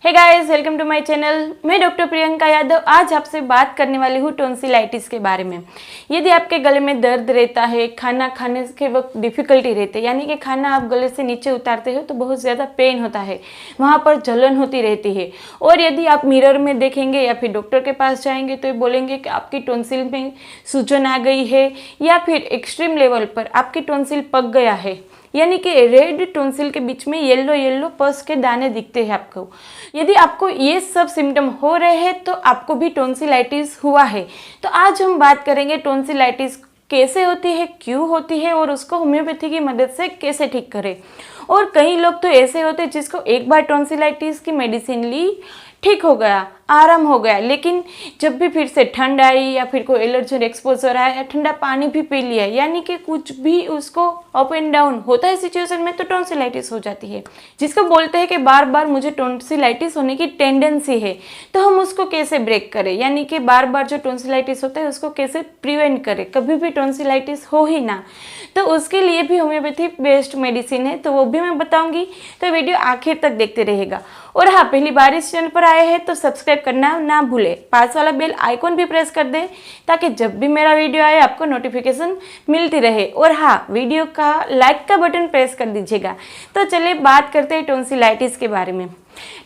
Hey guys, welcome to my channel. मैं doctor Priyanka Yadav आज आपसे बात करने वाली हूँ टॉन्सिलाइटिस के बारे में। यदि आपके गले में दर्द रहता है, खाना खाने के वक्त डिफ़िकल्टी रहती है, यानी कि खाना आप गले से नीचे उतारते हो तो बहुत ज़्यादा पेन होता है, वहाँ पर जलन होती रहती है, और यदि आप मिरर में देखेंगे या फिर डॉक्टर के पास जाएंगे तो ये बोलेंगे कि आपकी टॉन्सिल में सूजन आ गई है, या फिर एक्सट्रीम लेवल पर आपकी टॉन्सिल पक गया है, यानी कि रेड टॉन्सिल के बीच में येलो येलो पस के दाने दिखते हैं आपको। यदि आपको ये सब सिम्टम हो रहे हैं तो आपको भी टॉन्सिलाइटिस हुआ है। तो आज हम बात करेंगे टॉन्सिलाइटिस कैसे होती है, क्यों होती है, और उसको होम्योपैथी की मदद से कैसे ठीक करें। और कई लोग तो ऐसे होते हैं जिसको एक बार टॉन्सिलाइटिस की मेडिसिन ली, ठीक हो गया, आराम हो गया, लेकिन जब भी फिर से ठंड आई या फिर कोई एलर्जन एक्सपोजर आया या ठंडा पानी भी पी लिया, यानी कि कुछ भी उसको अप एंड डाउन होता है सिचुएशन में, तो टॉन्सिलाइटिस हो जाती है। जिसको बोलते हैं कि बार बार मुझे टॉन्सिलाइटिस होने की टेंडेंसी है, तो हम उसको कैसे ब्रेक करें, यानी कि बार बार जो टॉन्सिलाइटिस होता है उसको कैसे प्रिवेंट करें, कभी भी टॉन्सिलाइटिस हो ही ना। तो उसके लिए भी होम्योपैथी बेस्ड मेडिसिन है, तो वो भी मैं बताऊंगी, तो वीडियो आखिर तक देखते रहेगा। और हाँ, पहली बार इस चैनल पर आए हैं तो सब्सक्राइब करना ना भूले, पास वाला बेल आइकॉन भी प्रेस कर दे ताकि जब भी मेरा वीडियो आए आपको नोटिफिकेशन मिलती रहे। और हाँ, वीडियो का लाइक का बटन प्रेस कर दीजिएगा। तो चलिए बात करते हैं टॉन्सिलाइटिस के बारे में।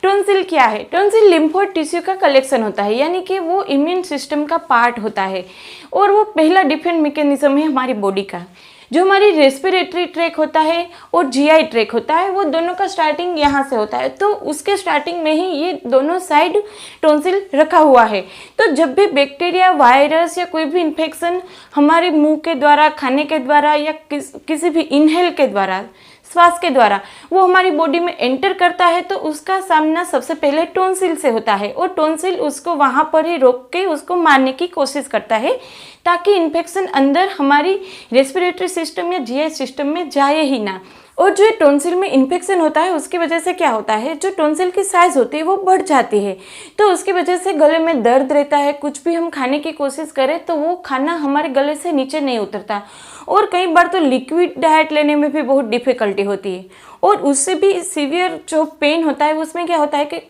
टॉन्सिल क्या है? टॉन्सिल लिम्फोइड टिश्यू का कलेक्शन होता है, यानी कि वो इम्यून सिस्टम का पार्ट होता है, और वो पहला डिफेंस मैकेनिज्म है हमारी बॉडी का। जो हमारी रेस्पिरेटरी ट्रैक होता है और जीआई ट्रैक होता है, वो दोनों का स्टार्टिंग यहाँ से होता है, तो उसके स्टार्टिंग में ही ये दोनों साइड टॉन्सिल रखा हुआ है। तो जब भी बैक्टीरिया, वायरस या कोई भी इन्फेक्शन हमारे मुंह के द्वारा, खाने के द्वारा या किसी भी इनहेल के द्वारा, श्वास के द्वारा वो हमारी बॉडी में एंटर करता है, तो उसका सामना सबसे पहले टॉन्सिल से होता है, और टॉन्सिल उसको वहाँ पर ही रोक के उसको मारने की कोशिश करता है ताकि इन्फेक्शन अंदर हमारी रेस्पिरेटरी सिस्टम या जीआई सिस्टम में जाए ही ना। और जो टॉन्सिल में इन्फेक्शन होता है उसकी वजह से क्या होता है, जो टॉन्सिल की साइज़ होती है वो बढ़ जाती है, तो उसकी वजह से गले में दर्द रहता है। कुछ भी हम खाने की कोशिश करें तो वो खाना हमारे गले से नीचे नहीं उतरता, और कई बार तो लिक्विड डाइट लेने में भी बहुत डिफ़िकल्टी होती है, और उससे भी सीवियर जो पेन होता है उसमें क्या होता है कि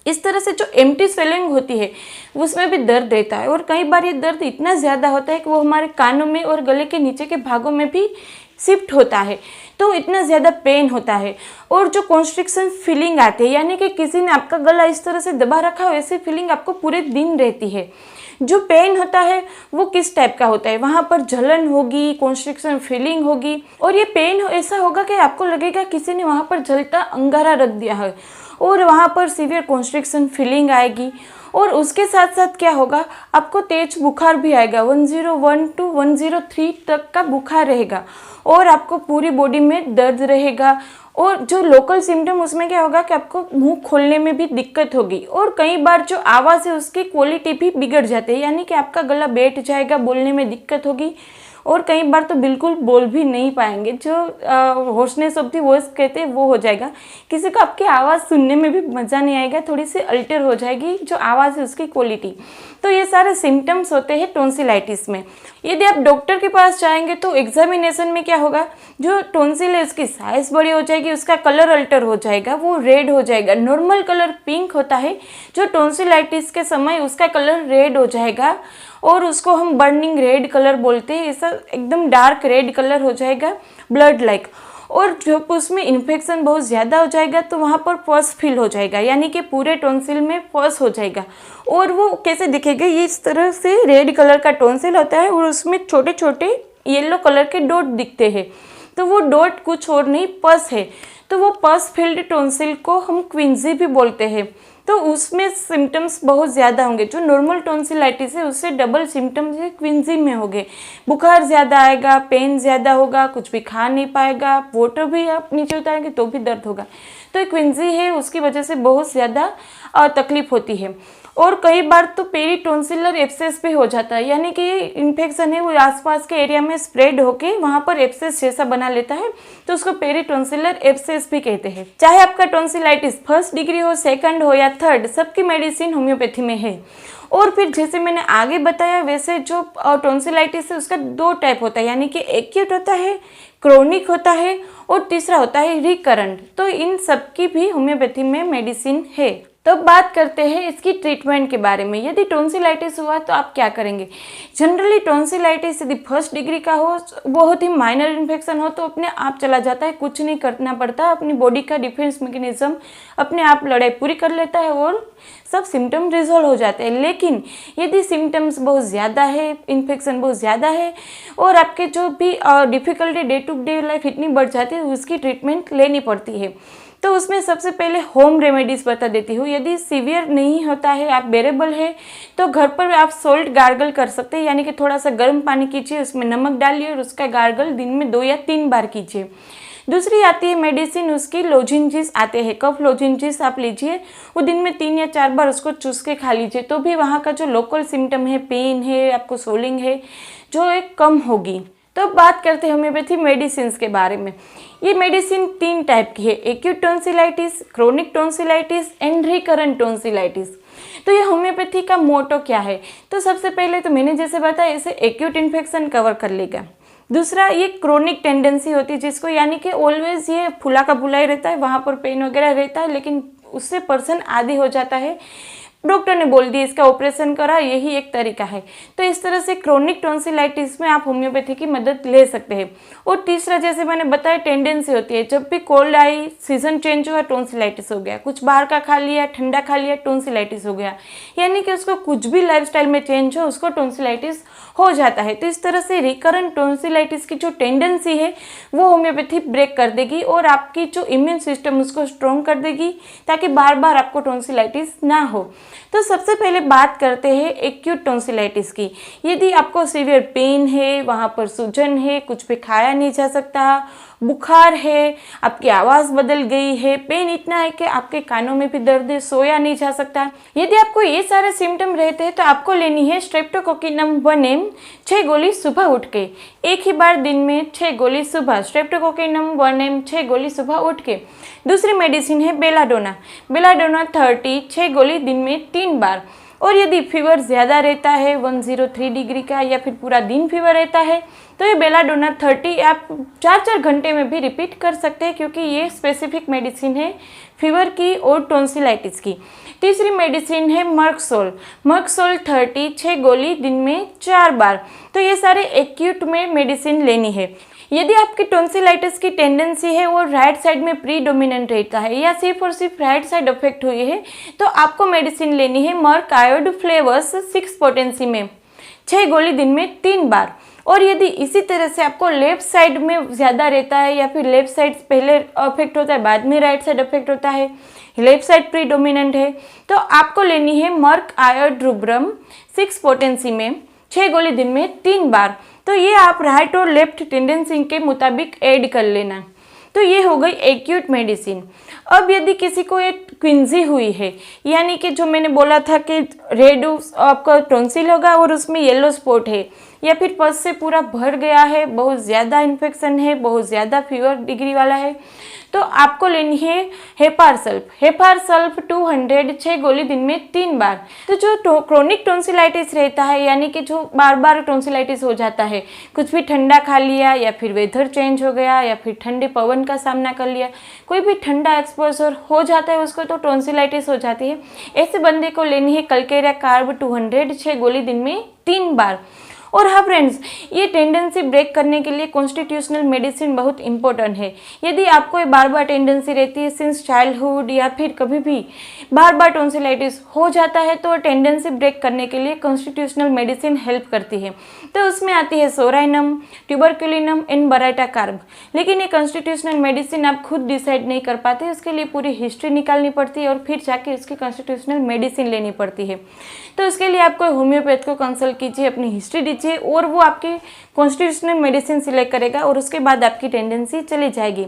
इस तरह से जो एम्प्टी स्वेलिंग होती है उसमें भी दर्द रहता है, और कई बार ये दर्द इतना ज़्यादा होता है कि वो हमारे कानों में और गले के नीचे के भागों में भी शिफ्ट होता है, तो इतना ज़्यादा पेन होता है। और जो कॉन्स्ट्रिक्शन फीलिंग आती है, यानी कि किसी ने आपका गला इस तरह से दबा रखा हो, ऐसी फीलिंग आपको पूरे दिन रहती है। जो पेन होता है वो किस टाइप का होता है, वहाँ पर जलन होगी, कॉन्स्ट्रिक्शन फीलिंग होगी, और ये पेन ऐसा होगा कि आपको लगेगा किसी ने वहाँ पर जलता अंगारा रख दिया है, और वहाँ पर सीवियर कॉन्स्ट्रिक्शन फीलिंग आएगी। और उसके साथ साथ क्या होगा, आपको तेज बुखार भी आएगा, 101 to 103 तक का बुखार रहेगा, और आपको पूरी बॉडी में दर्द रहेगा। और जो लोकल सिम्टम उसमें क्या होगा कि आपको मुंह खोलने में भी दिक्कत होगी, और कई बार जो आवाज़ है उसकी क्वालिटी भी बिगड़ जाती है, यानी कि आपका गला बैठ जाएगा, बोलने में दिक्कत होगी, और कई बार तो बिल्कुल बोल भी नहीं पाएंगे। जो होर्सनेस ऑफ द वॉइस कहते हैं वो हो जाएगा, किसी को आपकी आवाज़ सुनने में भी मज़ा नहीं आएगा, थोड़ी सी अल्टर हो जाएगी जो आवाज़ है उसकी क्वालिटी। तो ये सारे सिम्टम्स होते हैं टॉन्सिलाइटिस में। यदि आप डॉक्टर के पास जाएंगे तो एग्जामिनेशन में क्या होगा, जो टॉन्सिल है उसकी साइज़ बड़ी हो जाएगी, उसका कलर अल्टर हो जाएगा, वो रेड हो जाएगा। नॉर्मल कलर पिंक होता है, जो टॉन्सिलाइटिस के समय उसका कलर रेड हो जाएगा, और उसको हम बर्निंग रेड कलर बोलते हैं। ऐसा एकदम डार्क रेड कलर हो जाएगा, ब्लड लाइक। और जब उसमें इन्फेक्शन बहुत ज़्यादा हो जाएगा तो वहाँ पर पस फिल हो जाएगा, यानी कि पूरे टॉन्सिल में पस हो जाएगा। और वो कैसे दिखेगा, ये इस तरह से रेड कलर का टॉन्सिल होता है, और उसमें छोटे छोटे येलो कलर के डॉट दिखते हैं, तो वो डॉट कुछ और नहीं, पस है। तो वो पस फिल्ड टॉन्सिल को हम क्विंजी भी बोलते हैं। तो उसमें सिम्टम्स बहुत ज़्यादा होंगे, जो नॉर्मल टॉन्सिलाइटिस है उससे डबल सिम्टम्स क्विंजी में होंगे। बुखार ज़्यादा आएगा, पेन ज़्यादा होगा, कुछ भी खा नहीं पाएगा, वाटर भी आप नीचे उतारेंगे तो भी दर्द होगा। तो क्विंजी है, उसकी वजह से बहुत ज़्यादा तकलीफ होती है। और कई बार तो पेरीटॉन्सिलर एब्सेस भी हो जाता है, यानी कि ये इन्फेक्शन है वो आसपास के एरिया में स्प्रेड होके वहाँ पर एब्सेस जैसा बना लेता है, तो उसको पेरीटॉन्सिलर एब्सेस भी कहते हैं। चाहे आपका टॉन्सिलाइटिस फर्स्ट डिग्री हो, सेकंड हो या थर्ड, सबकी मेडिसिन होम्योपैथी में है। और फिर जैसे मैंने आगे बताया वैसे जो टॉन्सिलाइटिस है उसका 2 टाइप होता है, यानी कि एक्यूट होता है, क्रोनिक होता है और तीसरा होता है रिकरेंट। तो इन सब की भी होम्योपैथी में मेडिसिन है। तो बात करते हैं इसकी ट्रीटमेंट के बारे में। यदि टॉन्सिलाइटिस हुआ तो आप क्या करेंगे। जनरली टॉन्सिलाइटिस यदि 1st डिग्री का हो, बहुत ही माइनर इन्फेक्शन हो, तो अपने आप चला जाता है, कुछ नहीं करना पड़ता। अपनी बॉडी का डिफेंस मैकेनिज्म अपने आप लड़ाई पूरी कर लेता है और सब सिम्टम रिजॉल्व हो जाते हैं। लेकिन यदि सिम्टम्स बहुत ज़्यादा है, इन्फेक्शन बहुत ज़्यादा है और आपके जो भी difficulty day to day life इतनी बढ़ जाती है, उसकी ट्रीटमेंट लेनी पड़ती है। तो उसमें सबसे पहले होम रेमेडीज़ बता देती हूँ। यदि सीवियर नहीं होता है, आप बेरेबल है, तो घर पर आप सोल्ट गार्गल कर सकते हैं, यानी कि थोड़ा सा गर्म पानी कीजिए, उसमें नमक डालिए और उसका गार्गल दिन में 2 या 3 बार कीजिए। दूसरी आती है मेडिसिन, उसकी लोजेंजेस आते हैं, कफ लोजेंजेस आप लीजिए, वो दिन में 3 या 4 बार उसको चूस के खा लीजिए, तो भी वहाँ का जो लोकल सिम्टम है, पेन है, आपको सोलिंग है, जो एक कम होगी। तो बात करते हैं होम्योपैथी मेडिसिन के बारे में। ये मेडिसिन 3 टाइप की है, acute tonsillitis, chronic tonsillitis and recurrent tonsillitis. तो ये होम्योपैथी का मोटो क्या है। तो सबसे पहले तो मैंने जैसे बताया, इसे एक्यूट इन्फेक्शन कवर कर लेगा। दूसरा, ये क्रोनिक टेंडेंसी होती है जिसको, यानी कि ऑलवेज ये फुला का फुला ही रहता है, वहाँ पर पेन वगैरह रहता है, लेकिन उससे पर्सन आदी हो जाता है, डॉक्टर ने बोल दिया इसका ऑपरेशन करा, यही एक तरीका है। तो इस तरह से क्रोनिक टॉन्सिलाइटिस में आप होम्योपैथी की मदद ले सकते हैं। और तीसरा, जैसे मैंने बताया, टेंडेंसी होती है, जब भी कोल्ड आई, सीजन चेंज हुआ, टॉन्सिलाइटिस हो गया, कुछ बाहर का खा लिया, ठंडा खा लिया, टॉन्सिलाइटिस हो गया, यानी कि उसको कुछ भी लाइफस्टाइल में चेंज हो, उसको टॉन्सिलाइटिस हो जाता है। तो इस तरह से रिकरेंट टॉन्सिलाइटिस की जो टेंडेंसी है वो होम्योपैथी ब्रेक कर देगी और आपकी जो इम्यून सिस्टम उसको स्ट्रॉन्ग कर देगी, ताकि बार बार आपको टॉन्सिलाइटिस ना हो। तो सबसे पहले बात करते हैं एक्यूट टॉन्सिलाइटिस की। यदि आपको सीवियर पेन है, वहाँ पर सूजन है, कुछ भी खाया नहीं जा सकता, बुखार है, आपकी आवाज़ बदल गई है, पेन इतना है कि आपके कानों में भी दर्द है, सोया नहीं जा सकता, यदि आपको ये सारे सिम्टम रहते हैं तो आपको लेनी है स्ट्रेप्टोकोकिनम 1M 6 गोली सुबह उठ के, एक ही बार दिन में 6 गोली सुबह, स्ट्रेप्टोकोकिनम 1M 6 गोली सुबह उठ के। दूसरी मेडिसिन है बेलाडोना, बेलाडोना 30 6 गोली दिन में 3 बार। और यदि फीवर ज़्यादा रहता है 103 डिग्री का या फिर पूरा दिन फीवर रहता है तो ये बेलाडोना 30 आप 4-4 घंटे में भी रिपीट कर सकते हैं, क्योंकि ये स्पेसिफिक मेडिसिन है फीवर की और टॉन्सिलाइटिस की। तीसरी मेडिसिन है मर्कसोल, मर्कसोल 30 6 गोली दिन में 4 बार। तो ये सारे एक्यूट में मेडिसिन लेनी है। यदि आपकी टॉन्सिलाइटिस की टेंडेंसी है और राइट साइड में प्रीडोमिनेंट रहता है या सिर्फ और सिर्फ राइट साइड अफेक्ट हुई है, तो आपको मेडिसिन लेनी है मर्क आयोड फ्लेवर्स 6 पोटेंसी में 6 गोली दिन में 3 बार। और यदि इसी तरह से आपको लेफ्ट साइड में ज़्यादा रहता है या फिर लेफ्ट साइड पहले अफेक्ट होता है बाद में राइट साइड अफेक्ट होता है, लेफ्ट साइड प्रीडोमिनेंट है, तो आपको लेनी है मर्क आयोड रुब्रम 6 पोटेंसी में 6 गोली दिन में 3 बार। तो ये आप राइट और लेफ्ट टेंडेंसी के मुताबिक ऐड कर लेना। तो ये हो गई एक्यूट मेडिसिन। अब यदि किसी को एक क्विंजी हुई है, यानी कि जो मैंने बोला था कि रेड आपका टॉन्सिल होगा और उसमें येलो स्पॉट है, या फिर पस से पूरा भर गया है, बहुत ज़्यादा इन्फेक्शन है, बहुत ज़्यादा फीवर डिग्री वाला है, तो आपको लेनी है हेपारसल्फ, हेपारसल्फ 200 6 गोली दिन में 3 बार। तो जो क्रोनिक टॉन्सिलाइटिस रहता है, यानी कि जो बार बार टॉन्सिलाइटिस हो जाता है, कुछ भी ठंडा खा लिया या फिर वेदर चेंज हो गया या फिर ठंडे पवन का सामना कर लिया, कोई भी ठंडा एक्सपोजर हो जाता है उसको, तो टॉन्सिलाइटिस हो जाती है। ऐसे बंदे को लेनी है कल्केरिया कार्ब 200 6 गोली दिन में 3 बार। और हाँ फ्रेंड्स, ये टेंडेंसी ब्रेक करने के लिए कॉन्स्टिट्यूशनल मेडिसिन बहुत इंपॉर्टेंट है। यदि आपको ये बार बार टेंडेंसी रहती है सिंस चाइल्डहुड या फिर कभी भी बार बार टॉन्सिलाइटिस हो जाता है, तो टेंडेंसी ब्रेक करने के लिए कॉन्स्टिट्यूशनल मेडिसिन हेल्प करती है। तो उसमें आती है सोराइनम, ट्यूबरक्युलिनम एंड बराइटा कार्ब। लेकिन ये कॉन्स्टिट्यूशनल मेडिसिन आप खुद डिसाइड नहीं कर पाते, उसके लिए पूरी हिस्ट्री निकालनी पड़ती है और फिर जाके उसकी कॉन्स्टिट्यूशनल मेडिसिन लेनी पड़ती है। तो उसके लिए आप कोई होम्योपैथ को कंसल्ट कीजिए, अपनी हिस्ट्री दीजिए, लीजिए और वो आपकी कॉन्स्टिट्यूशनल मेडिसिन सिलेक्ट करेगा और उसके बाद आपकी टेंडेंसी चली जाएगी।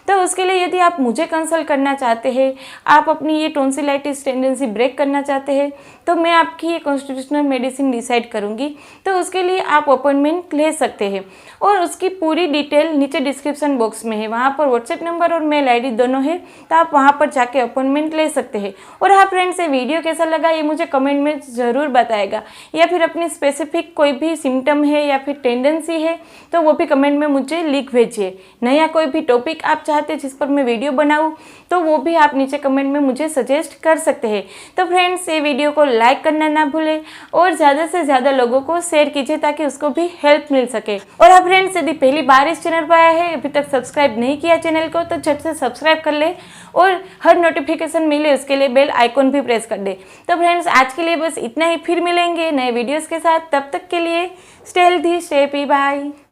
तो उसके लिए यदि आप मुझे कंसल्ट करना चाहते हैं, आप अपनी ये टॉन्सिलाइटिस टेंडेंसी ब्रेक करना चाहते हैं, तो मैं आपकी ये कॉन्स्टिट्यूशनल मेडिसिन डिसाइड करूँगी। तो उसके लिए आप अपॉइंटमेंट ले सकते हैं और उसकी पूरी डिटेल नीचे डिस्क्रिप्शन बॉक्स में है, वहाँ पर व्हाट्सएप नंबर और मेल आईडी दोनों है, तो आप वहाँ पर जाके अपॉइंटमेंट ले सकते हैं। और हाँ फ्रेंड्स, ये वीडियो कैसा लगा ये मुझे कमेंट में ज़रूर बताएगा, या फिर अपनी स्पेसिफिक कोई भी सिम्टम है या फिर टेंडेंसी है तो वो भी कमेंट में मुझे लिख भेजिए। नया कोई भी टॉपिक आप चाहते हैं जिस पर मैं वीडियो बनाऊँ तो वो भी आप नीचे कमेंट में मुझे सजेस्ट कर सकते हैं। तो फ्रेंड्स, ये वीडियो को लाइक करना ना भूलें और ज़्यादा से ज़्यादा लोगों को शेयर कीजिए ताकि उसको भी हेल्प मिल सके। और हाँ फ्रेंड्स, यदि पहली बार इस चैनल पर आया है, अभी तक सब्सक्राइब नहीं किया चैनल को, तो झट से सब्सक्राइब कर ले और हर नोटिफिकेशन मिले उसके लिए बेल आइकॉन भी प्रेस कर दे। तो फ्रेंड्स, आज के लिए बस इतना ही, फिर मिलेंगे नए वीडियोज़ के साथ। तब तक के लिए stay healthy, stay happy, bye.